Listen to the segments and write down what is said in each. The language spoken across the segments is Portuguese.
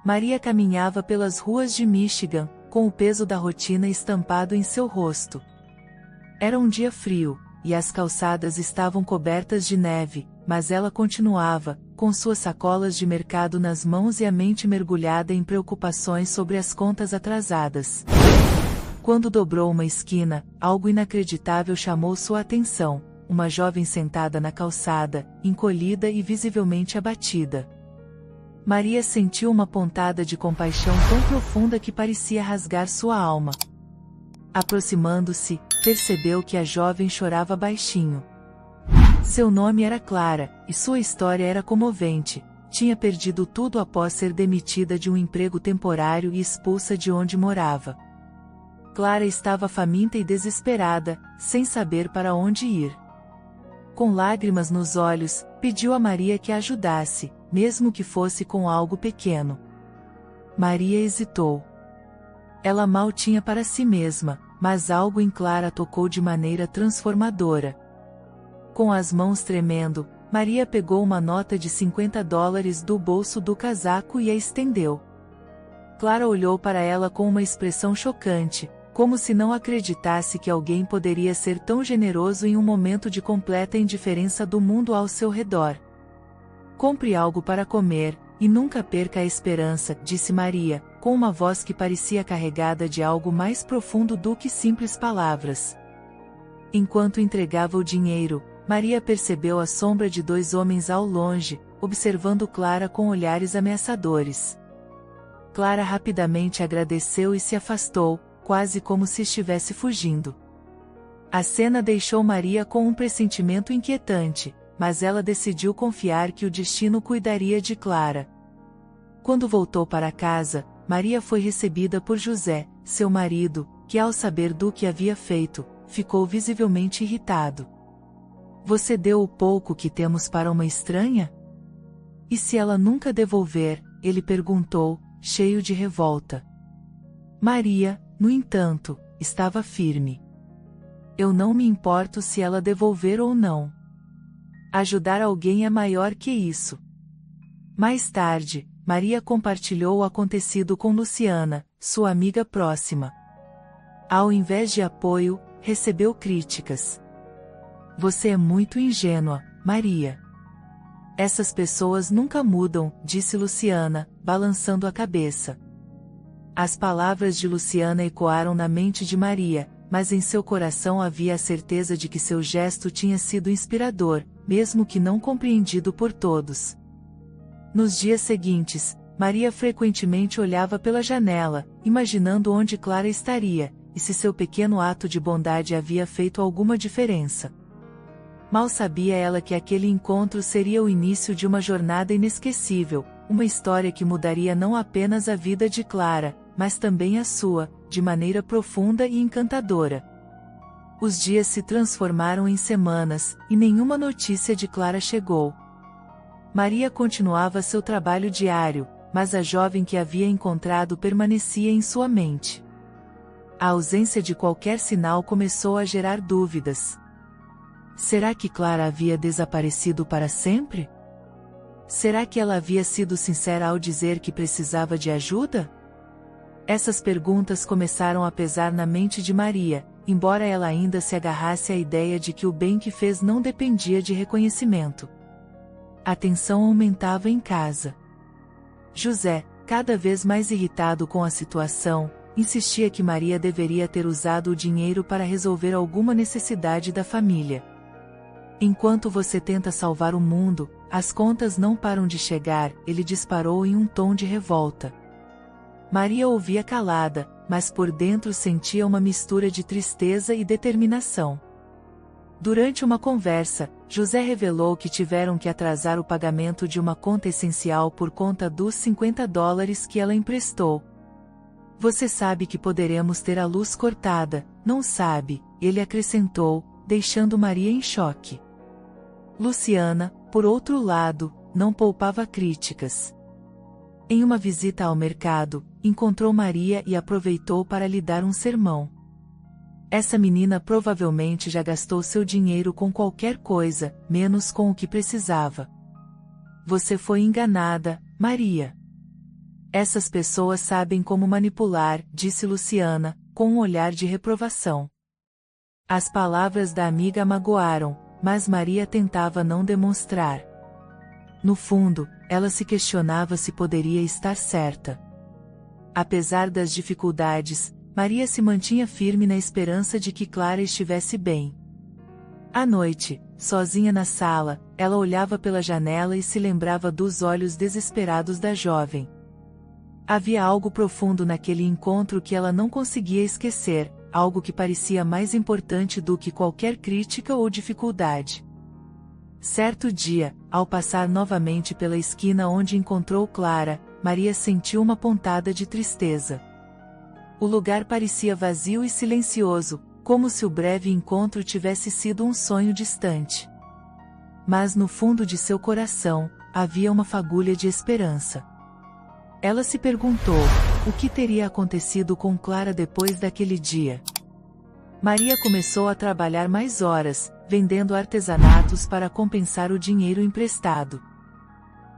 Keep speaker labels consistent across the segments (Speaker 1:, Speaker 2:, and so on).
Speaker 1: Maria caminhava pelas ruas de Michigan, com o peso da rotina estampado em seu rosto. Era um dia frio, e as calçadas estavam cobertas de neve, mas ela continuava, com suas sacolas de mercado nas mãos e a mente mergulhada em preocupações sobre as contas atrasadas. Quando dobrou uma esquina, algo inacreditável chamou sua atenção: uma jovem sentada na calçada, encolhida e visivelmente abatida. Maria sentiu uma pontada de compaixão tão profunda que parecia rasgar sua alma. Aproximando-se, percebeu que a jovem chorava baixinho. Seu nome era Clara, e sua história era comovente. Tinha perdido tudo após ser demitida de um emprego temporário e expulsa de onde morava. Clara estava faminta e desesperada, sem saber para onde ir. Com lágrimas nos olhos, pediu a Maria que a ajudasse, mesmo que fosse com algo pequeno. Maria hesitou. Ela mal tinha para si mesma, mas algo em Clara tocou de maneira transformadora. Com as mãos tremendo, Maria pegou uma nota de $50 do bolso do casaco e a estendeu. Clara olhou para ela com uma expressão chocante, como se não acreditasse que alguém poderia ser tão generoso em um momento de completa indiferença do mundo ao seu redor. "Compre algo para comer, e nunca perca a esperança", disse Maria, com uma voz que parecia carregada de algo mais profundo do que simples palavras. Enquanto entregava o dinheiro, Maria percebeu a sombra de dois homens ao longe, observando Clara com olhares ameaçadores. Clara rapidamente agradeceu e se afastou, quase como se estivesse fugindo. A cena deixou Maria com um pressentimento inquietante, mas ela decidiu confiar que o destino cuidaria de Clara. Quando voltou para casa, Maria foi recebida por José, seu marido, que ao saber do que havia feito, ficou visivelmente irritado. "Você deu o pouco que temos para uma estranha? E se ela nunca devolver?", ele perguntou, cheio de revolta. Maria, no entanto, estava firme. "Eu não me importo se ela devolver ou não. Ajudar alguém é maior que isso." Mais tarde, Maria compartilhou o acontecido com Luciana, sua amiga próxima. Ao invés de apoio, recebeu críticas. "Você é muito ingênua, Maria." "Essas pessoas nunca mudam", disse Luciana, balançando a cabeça. As palavras de Luciana ecoaram na mente de Maria, mas em seu coração havia a certeza de que seu gesto tinha sido inspirador, mesmo que não compreendido por todos. Nos dias seguintes, Maria frequentemente olhava pela janela, imaginando onde Clara estaria, e se seu pequeno ato de bondade havia feito alguma diferença. Mal sabia ela que aquele encontro seria o início de uma jornada inesquecível, uma história que mudaria não apenas a vida de Clara, mas também a sua, de maneira profunda e encantadora. Os dias se transformaram em semanas, e nenhuma notícia de Clara chegou. Maria continuava seu trabalho diário, mas a jovem que havia encontrado permanecia em sua mente. A ausência de qualquer sinal começou a gerar dúvidas. Será que Clara havia desaparecido para sempre? Será que ela havia sido sincera ao dizer que precisava de ajuda? Essas perguntas começaram a pesar na mente de Maria, embora ela ainda se agarrasse à ideia de que o bem que fez não dependia de reconhecimento. A tensão aumentava em casa. José, cada vez mais irritado com a situação, insistia que Maria deveria ter usado o dinheiro para resolver alguma necessidade da família. "Enquanto você tenta salvar o mundo, as contas não param de chegar", ele disparou em um tom de revolta. Maria ouvia calada, mas por dentro sentia uma mistura de tristeza e determinação. Durante uma conversa, José revelou que tiveram que atrasar o pagamento de uma conta essencial por conta dos $50 que ela emprestou. "Você sabe que poderemos ter a luz cortada, não sabe?", ele acrescentou, deixando Maria em choque. Luciana, por outro lado, não poupava críticas. Em uma visita ao mercado, encontrou Maria e aproveitou para lhe dar um sermão. "Essa menina provavelmente já gastou seu dinheiro com qualquer coisa, menos com o que precisava. Você foi enganada, Maria. Essas pessoas sabem como manipular, disse Luciana, com um olhar de reprovação. As palavras da amiga a magoaram, mas Maria tentava não demonstrar. No fundo, ela se questionava se poderia estar certa. Apesar das dificuldades, Maria se mantinha firme na esperança de que Clara estivesse bem. À noite, sozinha na sala, ela olhava pela janela e se lembrava dos olhos desesperados da jovem. Havia algo profundo naquele encontro que ela não conseguia esquecer, algo que parecia mais importante do que qualquer crítica ou dificuldade. Certo dia, ao passar novamente pela esquina onde encontrou Clara, Maria sentiu uma pontada de tristeza. O lugar parecia vazio e silencioso, como se o breve encontro tivesse sido um sonho distante. Mas no fundo de seu coração, havia uma fagulha de esperança. Ela se perguntou, o que teria acontecido com Clara depois daquele dia? Maria começou a trabalhar mais horas, vendendo artesanatos para compensar o dinheiro emprestado.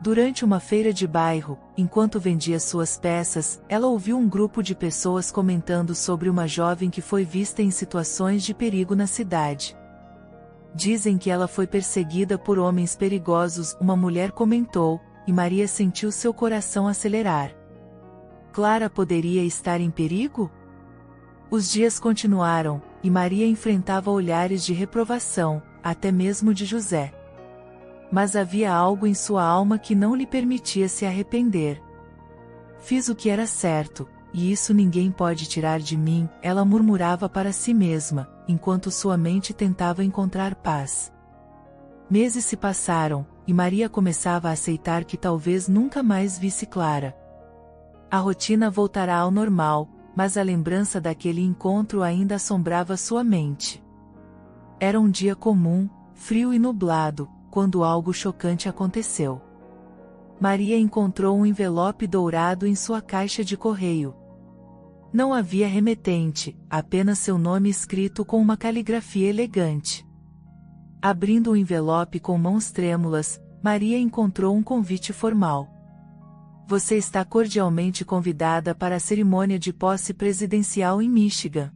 Speaker 1: Durante uma feira de bairro, enquanto vendia suas peças, ela ouviu um grupo de pessoas comentando sobre uma jovem que foi vista em situações de perigo na cidade. Dizem que ela foi perseguida por homens perigosos, uma mulher comentou, e Maria sentiu seu coração acelerar. Clara poderia estar em perigo? Os dias continuaram, e Maria enfrentava olhares de reprovação, até mesmo de José. Mas havia algo em sua alma que não lhe permitia se arrepender. Fiz o que era certo, e isso ninguém pode tirar de mim, ela murmurava para si mesma, enquanto sua mente tentava encontrar paz. Meses se passaram, e Maria começava a aceitar que talvez nunca mais visse Clara. A rotina voltará ao normal, mas a lembrança daquele encontro ainda assombrava sua mente. Era um dia comum, frio e nublado, quando algo chocante aconteceu. Maria encontrou um envelope dourado em sua caixa de correio. Não havia remetente, apenas seu nome escrito com uma caligrafia elegante. Abrindo o envelope com mãos trêmulas, Maria encontrou um convite formal. Você está cordialmente convidada para a cerimônia de posse presidencial em Michigan.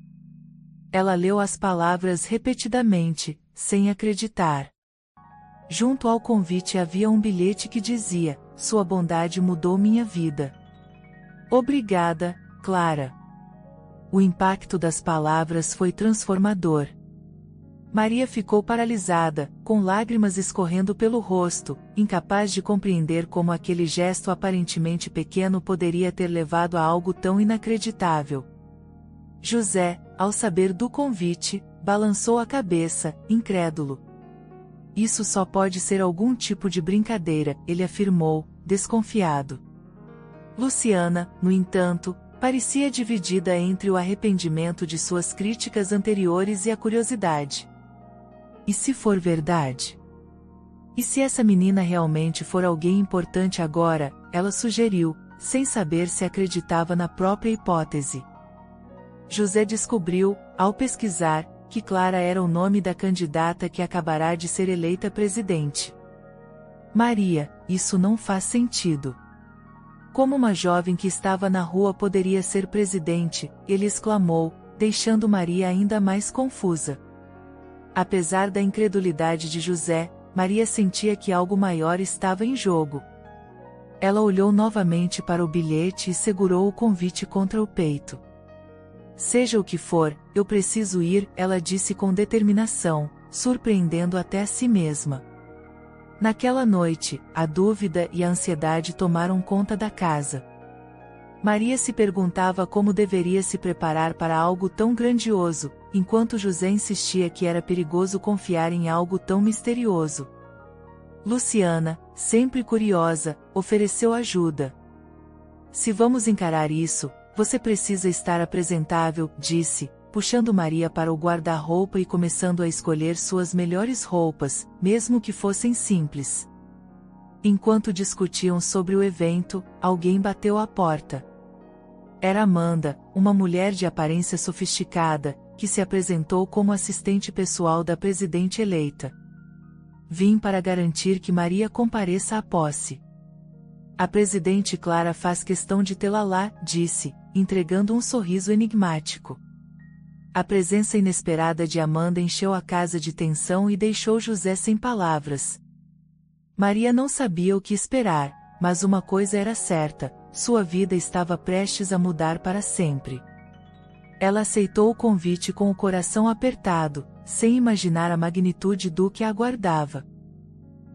Speaker 1: Ela leu as palavras repetidamente, sem acreditar. Junto ao convite havia um bilhete que dizia: sua bondade mudou minha vida. Obrigada, Clara. O impacto das palavras foi transformador. Maria ficou paralisada, com lágrimas escorrendo pelo rosto, incapaz de compreender como aquele gesto aparentemente pequeno poderia ter levado a algo tão inacreditável. José, ao saber do convite, balançou a cabeça, incrédulo. Isso só pode ser algum tipo de brincadeira, ele afirmou, desconfiado. Luciana, no entanto, parecia dividida entre o arrependimento de suas críticas anteriores e a curiosidade. E se for verdade? E se essa menina realmente for alguém importante agora, ela sugeriu, sem saber se acreditava na própria hipótese. José descobriu, ao pesquisar, que Clara era o nome da candidata que acabará de ser eleita presidente. Maria, isso não faz sentido. Como uma jovem que estava na rua poderia ser presidente, ele exclamou, deixando Maria ainda mais confusa. Apesar da incredulidade de José, Maria sentia que algo maior estava em jogo. Ela olhou novamente para o bilhete e segurou o convite contra o peito. Seja o que for, eu preciso ir, ela disse com determinação, surpreendendo até a si mesma. Naquela noite, a dúvida e a ansiedade tomaram conta da casa. Maria se perguntava como deveria se preparar para algo tão grandioso, enquanto José insistia que era perigoso confiar em algo tão misterioso. Luciana, sempre curiosa, ofereceu ajuda. Se vamos encarar isso, você precisa estar apresentável, disse, puxando Maria para o guarda-roupa e começando a escolher suas melhores roupas, mesmo que fossem simples. Enquanto discutiam sobre o evento, alguém bateu à porta. Era Amanda, uma mulher de aparência sofisticada, que se apresentou como assistente pessoal da presidente eleita. Vim para garantir que Maria compareça à posse. A presidente Clara faz questão de tê-la lá, disse, entregando um sorriso enigmático. A presença inesperada de Amanda encheu a casa de tensão e deixou José sem palavras. Maria não sabia o que esperar, mas uma coisa era certa, sua vida estava prestes a mudar para sempre. Ela aceitou o convite com o coração apertado, sem imaginar a magnitude do que a aguardava.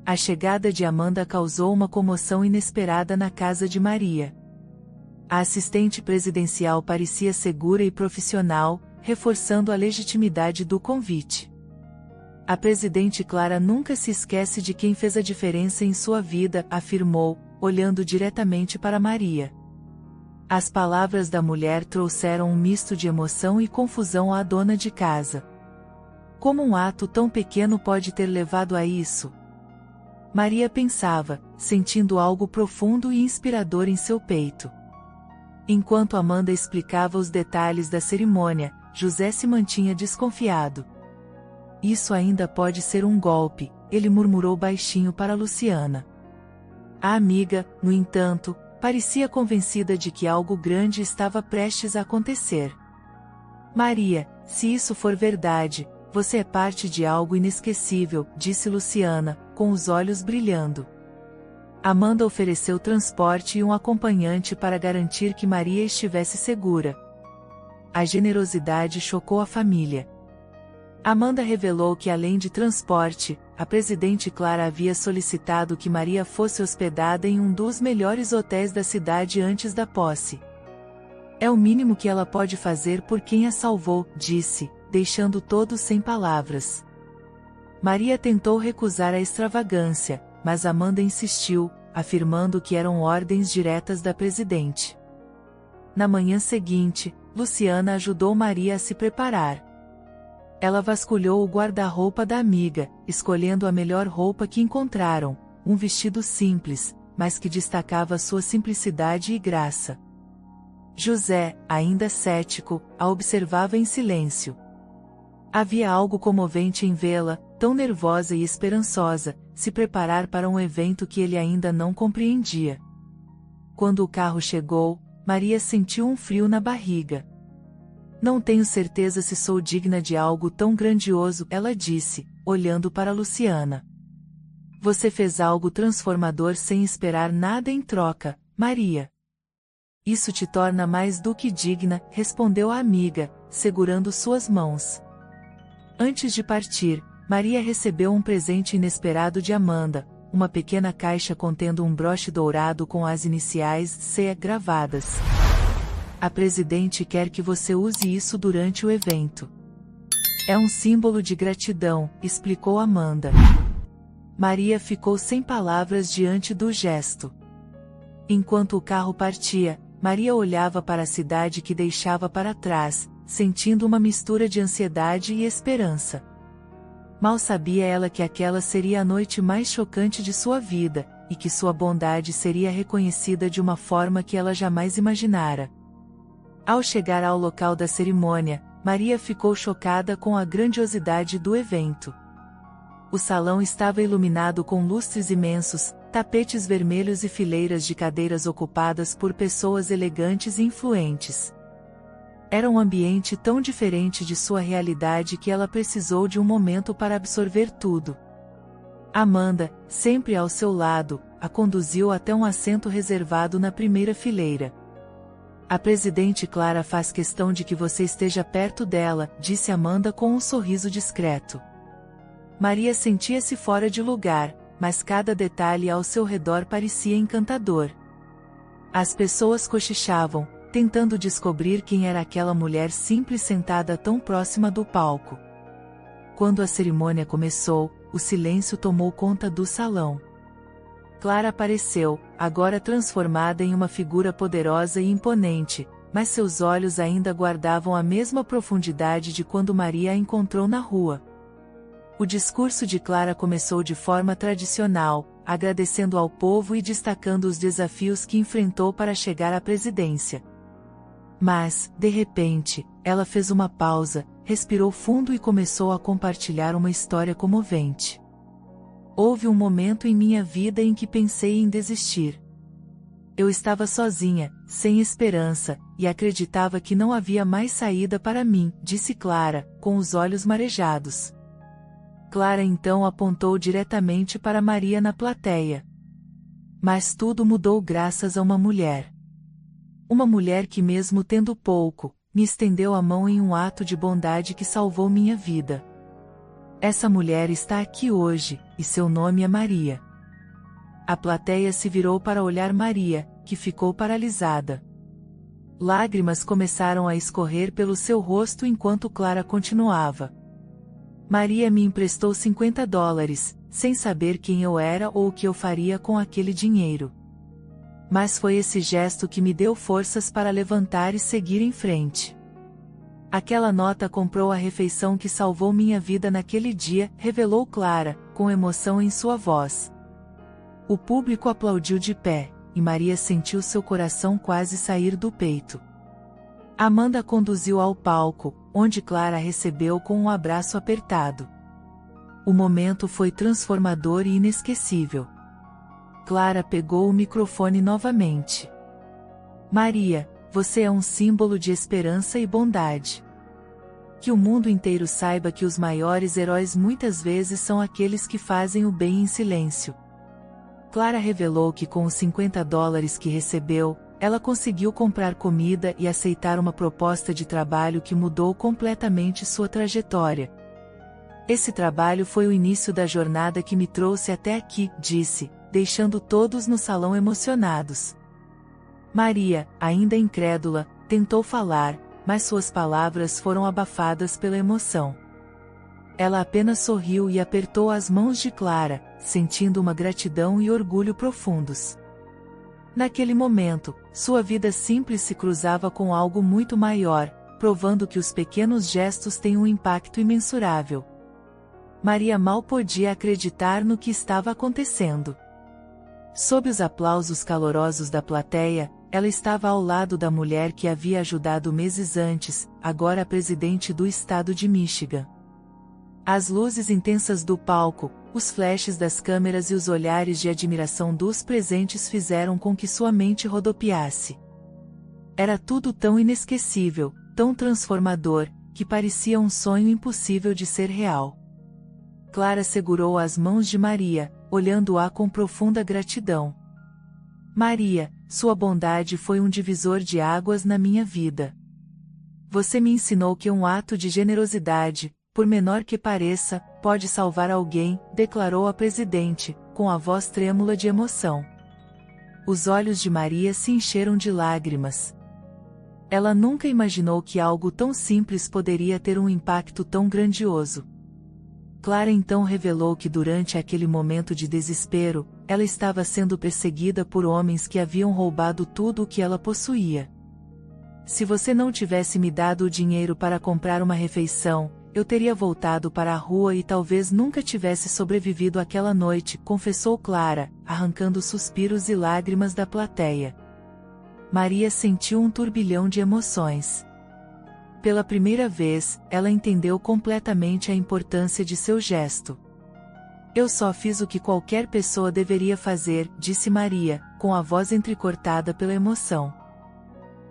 Speaker 1: A chegada de Amanda causou uma comoção inesperada na casa de Maria. A assistente presidencial parecia segura e profissional, reforçando a legitimidade do convite. A presidente Clara nunca se esquece de quem fez a diferença em sua vida, afirmou, olhando diretamente para Maria. As palavras da mulher trouxeram um misto de emoção e confusão à dona de casa. Como um ato tão pequeno pode ter levado a isso? Maria pensava, sentindo algo profundo e inspirador em seu peito. Enquanto Amanda explicava os detalhes da cerimônia, José se mantinha desconfiado. Isso ainda pode ser um golpe, ele murmurou baixinho para Luciana. A amiga, no entanto, parecia convencida de que algo grande estava prestes a acontecer. Maria, se isso for verdade, você é parte de algo inesquecível, disse Luciana, com os olhos brilhando. Amanda ofereceu transporte e um acompanhante para garantir que Maria estivesse segura. A generosidade chocou a família. Amanda revelou que além de transporte, a presidente Clara havia solicitado que Maria fosse hospedada em um dos melhores hotéis da cidade antes da posse. É o mínimo que ela pode fazer por quem a salvou, disse, deixando todos sem palavras. Maria tentou recusar a extravagância, mas Amanda insistiu, afirmando que eram ordens diretas da presidente. Na manhã seguinte, Luciana ajudou Maria a se preparar. Ela vasculhou o guarda-roupa da amiga, escolhendo a melhor roupa que encontraram, um vestido simples, mas que destacava sua simplicidade e graça. José, ainda cético, a observava em silêncio. Havia algo comovente em vê-la, tão nervosa e esperançosa, se preparar para um evento que ele ainda não compreendia. Quando o carro chegou, Maria sentiu um frio na barriga. Não tenho certeza se sou digna de algo tão grandioso, ela disse, olhando para Luciana. Você fez algo transformador sem esperar nada em troca, Maria. Isso te torna mais do que digna, respondeu a amiga, segurando suas mãos. Antes de partir, Maria recebeu um presente inesperado de Amanda, uma pequena caixa contendo um broche dourado com as iniciais C gravadas. A presidente quer que você use isso durante o evento. É um símbolo de gratidão, explicou Amanda. Maria ficou sem palavras diante do gesto. Enquanto o carro partia, Maria olhava para a cidade que deixava para trás, sentindo uma mistura de ansiedade e esperança. Mal sabia ela que aquela seria a noite mais chocante de sua vida, e que sua bondade seria reconhecida de uma forma que ela jamais imaginara. Ao chegar ao local da cerimônia, Maria ficou chocada com a grandiosidade do evento. O salão estava iluminado com lustres imensos, tapetes vermelhos e fileiras de cadeiras ocupadas por pessoas elegantes e influentes. Era um ambiente tão diferente de sua realidade que ela precisou de um momento para absorver tudo. Amanda, sempre ao seu lado, a conduziu até um assento reservado na primeira fileira. A presidente Clara faz questão de que você esteja perto dela, disse Amanda com um sorriso discreto. Maria sentia-se fora de lugar, mas cada detalhe ao seu redor parecia encantador. As pessoas cochichavam, tentando descobrir quem era aquela mulher simples sentada tão próxima do palco. Quando a cerimônia começou, o silêncio tomou conta do salão. Clara apareceu, agora transformada em uma figura poderosa e imponente, mas seus olhos ainda guardavam a mesma profundidade de quando Maria a encontrou na rua. O discurso de Clara começou de forma tradicional, agradecendo ao povo e destacando os desafios que enfrentou para chegar à presidência. Mas, de repente, ela fez uma pausa, respirou fundo e começou a compartilhar uma história comovente. Houve um momento em minha vida em que pensei em desistir. Eu estava sozinha, sem esperança, e acreditava que não havia mais saída para mim, disse Clara, com os olhos marejados. Clara então apontou diretamente para Maria na plateia. Mas tudo mudou graças a uma mulher. Uma mulher que, mesmo tendo pouco, me estendeu a mão em um ato de bondade que salvou minha vida. Essa mulher está aqui hoje, e seu nome é Maria. A plateia se virou para olhar Maria, que ficou paralisada. Lágrimas começaram a escorrer pelo seu rosto enquanto Clara continuava. Maria me emprestou $50, sem saber quem eu era ou o que eu faria com aquele dinheiro. Mas foi esse gesto que me deu forças para levantar e seguir em frente. Aquela nota comprou a refeição que salvou minha vida naquele dia, revelou Clara, com emoção em sua voz. O público aplaudiu de pé, e Maria sentiu seu coração quase sair do peito. Amanda a conduziu ao palco, onde Clara a recebeu com um abraço apertado. O momento foi transformador e inesquecível. Clara pegou o microfone novamente. Maria, você é um símbolo de esperança e bondade. Que o mundo inteiro saiba que os maiores heróis muitas vezes são aqueles que fazem o bem em silêncio. Clara revelou que com os $50 que recebeu, ela conseguiu comprar comida e aceitar uma proposta de trabalho que mudou completamente sua trajetória. Esse trabalho foi o início da jornada que me trouxe até aqui, disse, deixando todos no salão emocionados. Maria, ainda incrédula, tentou falar, mas suas palavras foram abafadas pela emoção. Ela apenas sorriu e apertou as mãos de Clara, sentindo uma gratidão e orgulho profundos. Naquele momento, sua vida simples se cruzava com algo muito maior, provando que os pequenos gestos têm um impacto imensurável. Maria mal podia acreditar no que estava acontecendo. Sob os aplausos calorosos da plateia, ela estava ao lado da mulher que havia ajudado meses antes, agora a presidente do estado de Michigan. As luzes intensas do palco, os flashes das câmeras e os olhares de admiração dos presentes fizeram com que sua mente rodopiasse. Era tudo tão inesquecível, tão transformador, que parecia um sonho impossível de ser real. Clara segurou as mãos de Maria, olhando-a com profunda gratidão. Maria, sua bondade foi um divisor de águas na minha vida. Você me ensinou que um ato de generosidade, por menor que pareça, pode salvar alguém, declarou a presidente, com a voz trêmula de emoção. Os olhos de Maria se encheram de lágrimas. Ela nunca imaginou que algo tão simples poderia ter um impacto tão grandioso. Clara então revelou que durante aquele momento de desespero, ela estava sendo perseguida por homens que haviam roubado tudo o que ela possuía. Se você não tivesse me dado o dinheiro para comprar uma refeição, eu teria voltado para a rua e talvez nunca tivesse sobrevivido àquela noite, confessou Clara, arrancando suspiros e lágrimas da plateia. Maria sentiu um turbilhão de emoções. Pela primeira vez, ela entendeu completamente a importância de seu gesto. Eu só fiz o que qualquer pessoa deveria fazer, disse Maria, com a voz entrecortada pela emoção.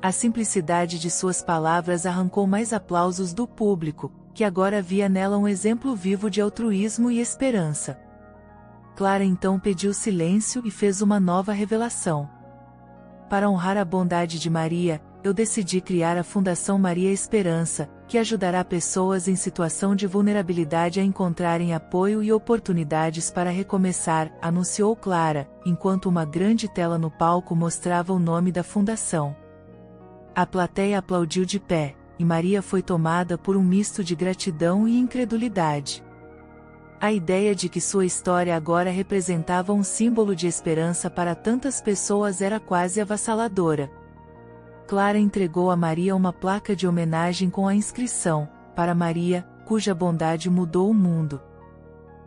Speaker 1: A simplicidade de suas palavras arrancou mais aplausos do público, que agora via nela um exemplo vivo de altruísmo e esperança. Clara então pediu silêncio e fez uma nova revelação. Para honrar a bondade de Maria, eu decidi criar a Fundação Maria Esperança, que ajudará pessoas em situação de vulnerabilidade a encontrarem apoio e oportunidades para recomeçar, anunciou Clara, enquanto uma grande tela no palco mostrava o nome da fundação. A plateia aplaudiu de pé, e Maria foi tomada por um misto de gratidão e incredulidade. A ideia de que sua história agora representava um símbolo de esperança para tantas pessoas era quase avassaladora. Clara entregou a Maria uma placa de homenagem com a inscrição, para Maria, cuja bondade mudou o mundo.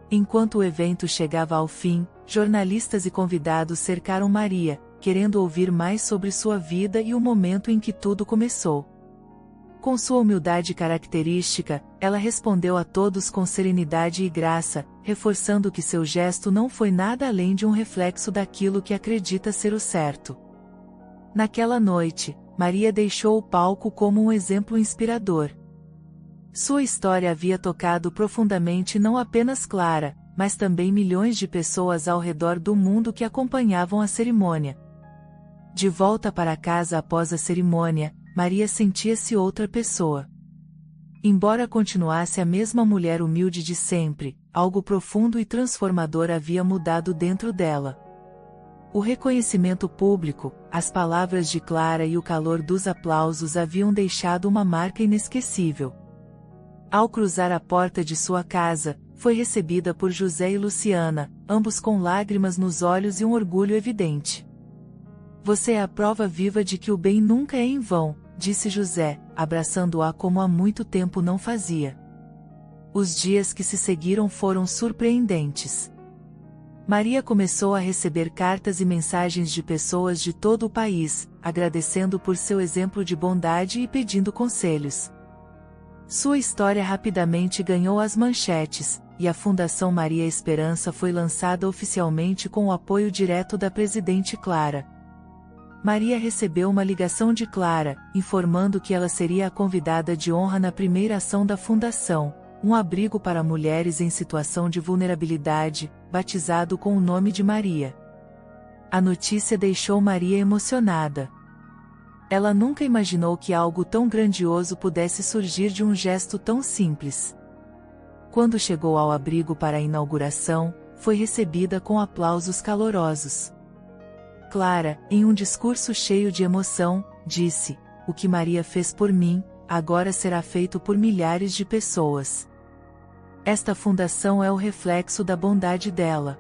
Speaker 1: Enquanto o evento chegava ao fim, jornalistas e convidados cercaram Maria, querendo ouvir mais sobre sua vida e o momento em que tudo começou. Com sua humildade característica, ela respondeu a todos com serenidade e graça, reforçando que seu gesto não foi nada além de um reflexo daquilo que acredita ser o certo. Naquela noite, Maria deixou o palco como um exemplo inspirador. Sua história havia tocado profundamente não apenas Clara, mas também milhões de pessoas ao redor do mundo que acompanhavam a cerimônia. De volta para casa após a cerimônia, Maria sentia-se outra pessoa. Embora continuasse a mesma mulher humilde de sempre, algo profundo e transformador havia mudado dentro dela. O reconhecimento público, as palavras de Clara e o calor dos aplausos haviam deixado uma marca inesquecível. Ao cruzar a porta de sua casa, foi recebida por José e Luciana, ambos com lágrimas nos olhos e um orgulho evidente. Você é a prova viva de que o bem nunca é em vão, disse José, abraçando-a como há muito tempo não fazia. Os dias que se seguiram foram surpreendentes. Maria começou a receber cartas e mensagens de pessoas de todo o país, agradecendo por seu exemplo de bondade e pedindo conselhos. Sua história rapidamente ganhou as manchetes, e a Fundação Maria Esperança foi lançada oficialmente com o apoio direto da presidente Clara. Maria recebeu uma ligação de Clara, informando que ela seria a convidada de honra na primeira ação da Fundação, um abrigo para mulheres em situação de vulnerabilidade, batizado com o nome de Maria. A notícia deixou Maria emocionada. Ela nunca imaginou que algo tão grandioso pudesse surgir de um gesto tão simples. Quando chegou ao abrigo para a inauguração, foi recebida com aplausos calorosos. Clara, em um discurso cheio de emoção, disse: "O que Maria fez por mim, agora será feito por milhares de pessoas. Esta fundação é o reflexo da bondade dela."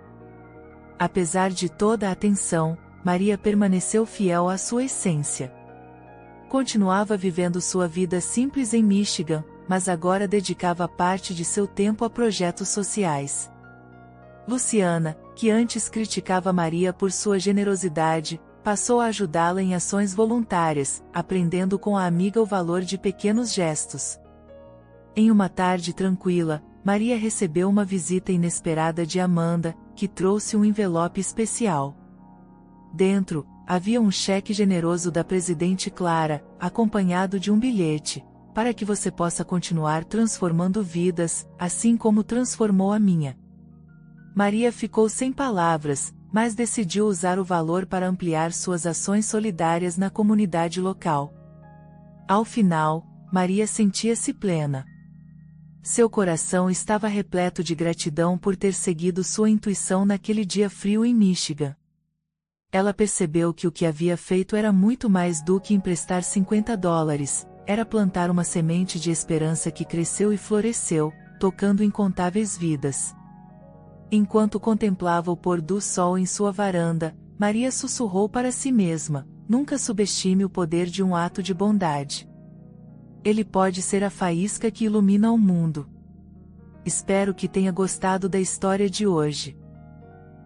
Speaker 1: Apesar de toda a atenção, Maria permaneceu fiel à sua essência. Continuava vivendo sua vida simples em Michigan, mas agora dedicava parte de seu tempo a projetos sociais. Luciana, que antes criticava Maria por sua generosidade, passou a ajudá-la em ações voluntárias, aprendendo com a amiga o valor de pequenos gestos. Em uma tarde tranquila, Maria recebeu uma visita inesperada de Amanda, que trouxe um envelope especial. Dentro, havia um cheque generoso da presidente Clara, acompanhado de um bilhete: "Para que você possa continuar transformando vidas, assim como transformou a minha." Maria ficou sem palavras, mas decidiu usar o valor para ampliar suas ações solidárias na comunidade local. Ao final, Maria sentia-se plena. Seu coração estava repleto de gratidão por ter seguido sua intuição naquele dia frio em Michigan. Ela percebeu que o que havia feito era muito mais do que emprestar $50, era plantar uma semente de esperança que cresceu e floresceu, tocando incontáveis vidas. Enquanto contemplava o pôr do sol em sua varanda, Maria sussurrou para si mesma: "Nunca subestime o poder de um ato de bondade. Ele pode ser a faísca que ilumina o mundo." Espero que tenha gostado da história de hoje.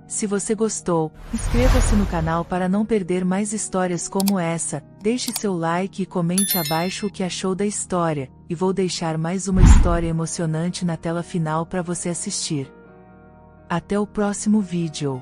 Speaker 1: Se você gostou, inscreva-se no canal para não perder mais histórias como essa, deixe seu like e comente abaixo o que achou da história, e vou deixar mais uma história emocionante na tela final para você assistir. Até o próximo vídeo.